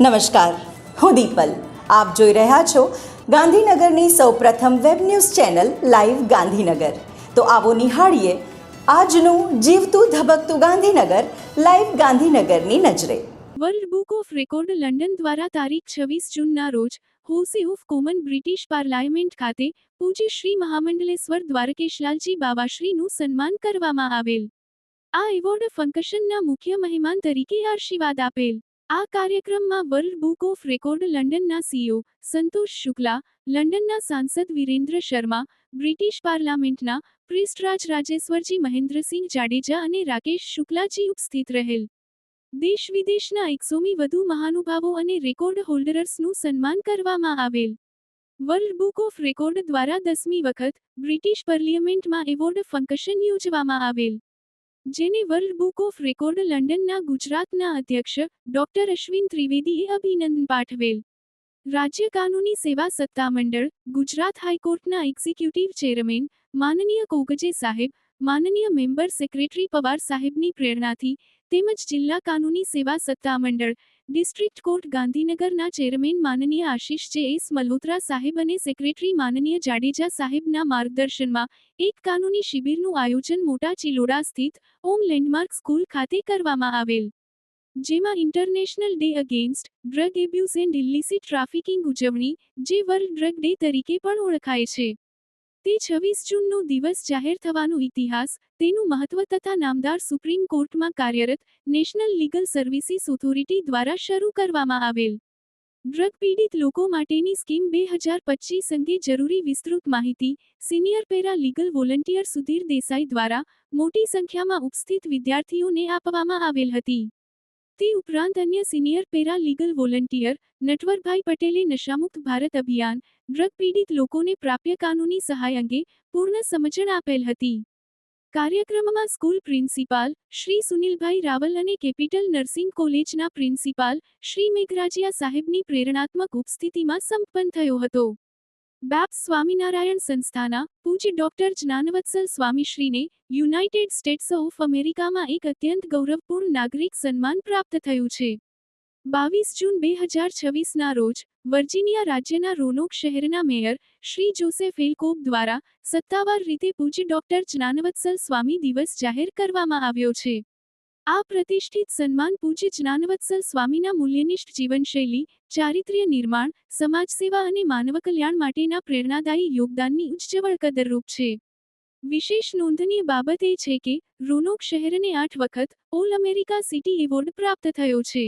નમસ્કાર, હું દીપલ. આપ જોઈ રહ્યા છો ગાંધીનગરની સૌપ્રથમ web news channel live Gandhinagar. તો આવો નિહાળીએ આજનું જીવતું ધબકતું ગાંધીનગર લાઈવ ગાંધીનગરની નજરે. World book of record London દ્વારા તારીખ 26 જૂનના રોજ house of common British parliament ખાતે પૂજ્ય શ્રી મહામંડલેશ્વર દ્વારકેશલાલજી બાવાશ્રીનું સન્માન કરવામાં આવેલ. આ એવોર્ડ ફંક્શનના મુખ્ય મહેમાન તરીકે આશીર્વાદ આપેલ. આ કાર્યક્રમમાં વર્લ્ડ બુક ઓફ રેકોર્ડ લંડનના સીઈઓ સંતોષ શુક્લા, લંડનના સાંસદ વિરેન્દ્ર શર્મા, બ્રિટિશ પાર્લામેન્ટના પ્રિસ્ટરાજ રાજેશ્વરજી મહેન્દ્રસિંહ જાડેજા અને રાકેશ શુક્લાજી ઉપસ્થિત રહેલ. દેશ વિદેશના 100મી વધુ મહાનુભાવો અને રેકોર્ડ હોલ્ડર્સનું સન્માન કરવામાં આવેલ. વર્લ્ડ બુક ઓફ રેકોર્ડ દ્વારા 10મી વખત બ્રિટિશ પાર્લિયામેન્ટમાં એવોર્ડ ફંક્શન યોજવામાં આવેલ, જેને વર્લ્ડ બુક ઓફ રેકોર્ડ લંડનના ગુજરાતના અધ્યક્ષ ડોક્ટર અશ્વિન ત્રિવેદીએ અભિનંદન પાઠવેલ. રાજ્ય કાનૂની સેવા સત્તામંડળ, ગુજરાત હાઈકોર્ટના એક્ઝિક્યુટિવ ચેરમેન માનનીય કોગજે સાહેબ, માનનીય મેમ્બર સેક્રેટરી પવાર સાહેબની પ્રેરણાથી તેમજ જિલ્લા કાનૂની સેવા સત્તામંડળ, ડિસ્ટ્રિક્ટ કોર્ટ ગાંધીનગરના ચેરમેન માનનીય આશિષ જે એસ મલ્હોત્રા સાહેબ અને સેક્રેટરી માનનીય જાડેજા સાહેબના માર્ગદર્શનમાં એક કાનૂની શિબિરનું આયોજન મોટા ચિલોડા સ્થિત ઓમ લેન્ડમાર્ક સ્કૂલ ખાતે કરવામાં આવેલ, જેમાં international day against drug abuse and illicit trafficking ઉજવણી, જે વર્લ્ડ ડ્રગ ડે તરીકે પણ ઓળખાય છે, તે 26 જૂનનો દિવસ જાહેર થવાનો ઇતિહાસ, તેનું મહત્વ તથા નામદાર સુપ્રીમ કોર્ટમાં કાર્યરત નેશનલ લીગલ સર્વિસીસ ઓથોરિટી દ્વારા શરૂ કરવામાં આવેલ ડ્રગ પીડિત લોકો માટેની સ્કીમ 2025 અંગે જરૂરી વિસ્તૃત માહિતી senior para legal volunteer Sudhir Desai દ્વારા મોટી સંખ્યામાં ઉપસ્થિત વિદ્યાર્થીઓને આપવામાં આવેલ હતી. તે ઉપરાંત અન્ય senior para legal volunteer Natwarbhai પટેલે નશામુક્ત ભારત અભિયાન, ડ્રગ પીડિત લોકોને પ્રાપ્ય કાનૂની સહાય અંગે પૂર્ણ સમજણ આપેલ હતી. કાર્યક્રમમાં સ્કૂલ પ્રિન્સિપાલ શ્રી સુનિલભાઈ રાવલ અને કેપિટલ નર્સિંગ કોલેજના પ્રિન્સિપાલ શ્રી મેઘરાજિયા સાહેબની પ્રેરણાત્મક ઉપસ્થિતિમાં સંપન્ન થયો હતો. બેપ્સ સ્વામિનારાયણ સંસ્થાના પૂજ્ય ડોક્ટર જ્ઞાનવત્સલ સ્વામીશ્રીને યુનાઇટેડ સ્ટેટ્સ ઓફ અમેરિકામાં એક અત્યંત ગૌરવપૂર્ણ નાગરિક સન્માન પ્રાપ્ત થયું છે. 22 જૂન 2026ના રોજ વર્જિનિયા રાજ્યના રોનોક શહેરના mayor Shri Joseph L cob દ્વારા સત્તાવાર રીતે પૂજ્ય ડોક્ટર જ્ઞાનવત્સલ સ્વામી દિવસ જાહેર કરવામાં આવ્યો છે. આ પ્રતિષ્ઠિત સન્માન પૂજ્ય જ્ઞાનવત્સલ સ્વામીના મૂલ્યનિષ્ઠ જીવનશૈલી, ચારિત્ર્ય નિર્માણ, સમાજસેવા અને માનવ કલ્યાણ માટેના પ્રેરણાદાયી યોગદાનની ઉજ્જવળ કદરરૂપ છે. વિશેષ નોંધનીય બાબત એ છે કે રોનોક શહેરને 8 વખત ઓલ અમેરિકા સિટી એવોર્ડ પ્રાપ્ત થયો છે,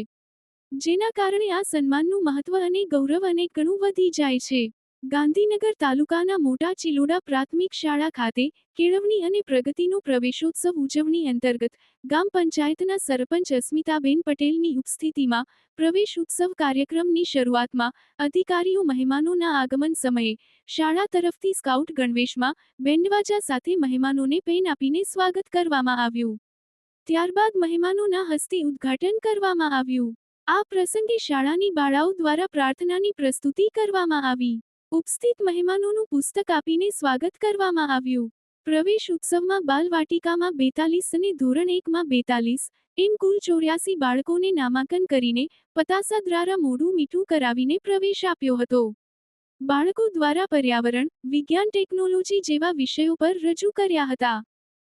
જેના કારણે આ સન્માનનું મહત્વ અને ગૌરવ અનેક ગણું વધી જાય છે. ગાંધીનગર તાલુકાના મોટા ચિલોડા પ્રાથમિક શાળા ખાતે કેળવણી અને પ્રગતિનો પ્રવેશોત્સવ ઉજવણી અંતર્ગત ગામ પંચાયતના સરપંચ અસ્મિતાબેન પટેલની ઉપસ્થિતિમાં પ્રવેશ ઉત્સવ કાર્યક્રમની શરૂઆતમાં અધિકારીઓ મહેમાનોના આગમન સમયે શાળા તરફથી સ્કાઉટ ગણવેશમાં બેન્ડવાજા સાથે મહેમાનોને પેન આપીને સ્વાગત કરવામાં આવ્યું. ત્યારબાદ મહેમાનોના હસ્તે ઉદ્ઘાટન કરવામાં આવ્યું. આ પ્રસંગે શાળાની બાળાઓ દ્વારા પ્રાર્થનાની પ્રસ્તુતિ કરવામાં આવી. ઉપસ્થિત મહેમાનોનું પુસ્તક આપીને સ્વાગત કરવામાં આવ્યું. પ્રવેશ ઉત્સવમાં બાલવાટિકામાં 42 અને ધોરણ 1માં 42 એમ કુલ 84 બાળકોને નામાંકન કરીને પતાસા દ્વારા મોઢું મીઠું કરાવીને પ્રવેશ આપ્યો હતો. બાળકો દ્વારા પર્યાવરણ, વિજ્ઞાન, ટેકનોલોજી જેવા વિષયો પર રજૂ કર્યા હતા.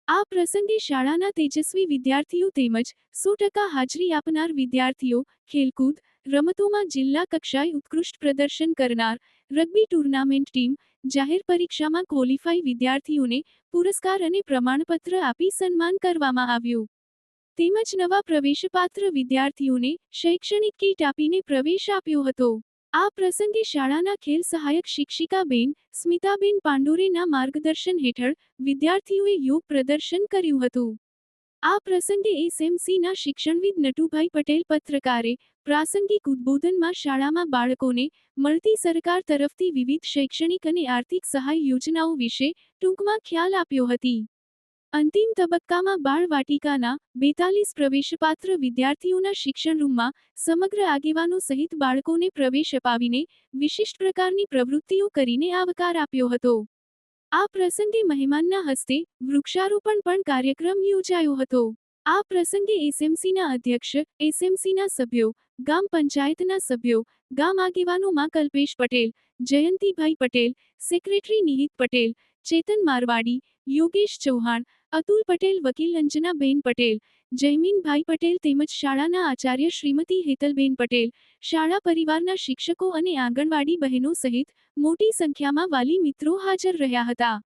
આ પ્રસંગે શાળાના તેજસ્વી વિદ્યાર્થીઓ તેમજ 100% હાજરી આપનાર વિદ્યાર્થીઓ, ખેલકૂદ, રમતોમાં જિલ્લા કક્ષાએ ઉત્કૃષ્ટ પ્રદર્શન કરનાર, રગ્બી ટૂર્નામેન્ટ ટીમ, જાહેર પરીક્ષામાં ક્વોલિફાઈ વિદ્યાર્થીઓને પુરસ્કાર અને પ્રમાણપત્ર આપી સન્માન કરવામાં આવ્યું. તેમજ નવા પ્રવેશપાત્ર વિદ્યાર્થીઓને શૈક્ષણિક કીટ આપીને પ્રવેશ આપ્યો હતો. આ પ્રસંગે શાળાના ખેલ સહાયક શિક્ષિકા બેન સ્મિતાબેન પાંડોરેના માર્ગદર્શન હેઠળ વિદ્યાર્થીઓએ યોગ પ્રદર્શન કર્યું હતું. આ પ્રસંગે એસએમસીના શિક્ષણવિદ નટુભાઈ પટેલ પત્રકારે પ્રાસંગિક ઉદ્બોધનમાં શાળામાં બાળકોને મળતી સરકાર તરફથી વિવિધ શૈક્ષણિક અને આર્થિક સહાય યોજનાઓ વિશે ટૂંકમાં ખ્યાલ આપ્યો હતી. અંતિમ તબક્કામાં બાળવાટિકાના 42 પ્રવેશપાત્ર વિદ્યાર્થીઓના શિક્ષણ રૂમમાં સમગ્ર આગેવાનો સહિત બાળકોને પ્રવેશ અપાવીને વિશિષ્ટ પ્રકારની પ્રવૃત્તિઓ કરીને આવકાર આપ્યો હતો. આ પ્રસંગે મહેમાનના હસ્તે વૃક્ષારોપણ પણ કાર્યક્રમ યોજાયો હતો. આ પ્રસંગે એસએમસીના અધ્યક્ષ, એસએમસીના સભ્યો, ગામ પંચાયતના સભ્યો, ગામ આગેવાનોમાં કલ્પેશ પટેલ, જયંતિભાઈ પટેલ, સેક્રેટરી નિહિત પટેલ, ચેતન મારવાડી, યોગેશ ચૌહાણ, અતુલ પટેલ, વકીલ અંજનાબેન પટેલ, જયમીનભાઈ પટેલ તેમજ શાળાના આચાર્ય શ્રીમતી હેતલબેન પટેલ, શાળા પરિવારના શિક્ષકો અને આંગણવાડી બહેનો સહિત મોટી સંખ્યામાં વાલી મિત્રો હાજર રહ્યા હતા.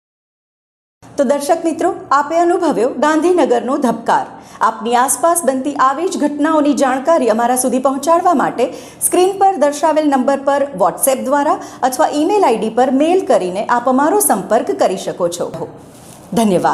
તો દર્શક મિત્રો, આપે અનુભવ્યો ગાંધીનગરનો ધબકાર. આપની આસપાસ બનતી આવી જ ઘટનાઓની જાણકારી અમારા સુધી પહોંચાડવા માટે સ્ક્રીન પર દર્શાવેલ નંબર પર વોટ્સએપ દ્વારા અથવા ઈમેલ આઈડી પર મેલ કરીને આપ અમારો સંપર્ક કરી શકો છો. ધન્યવાદ.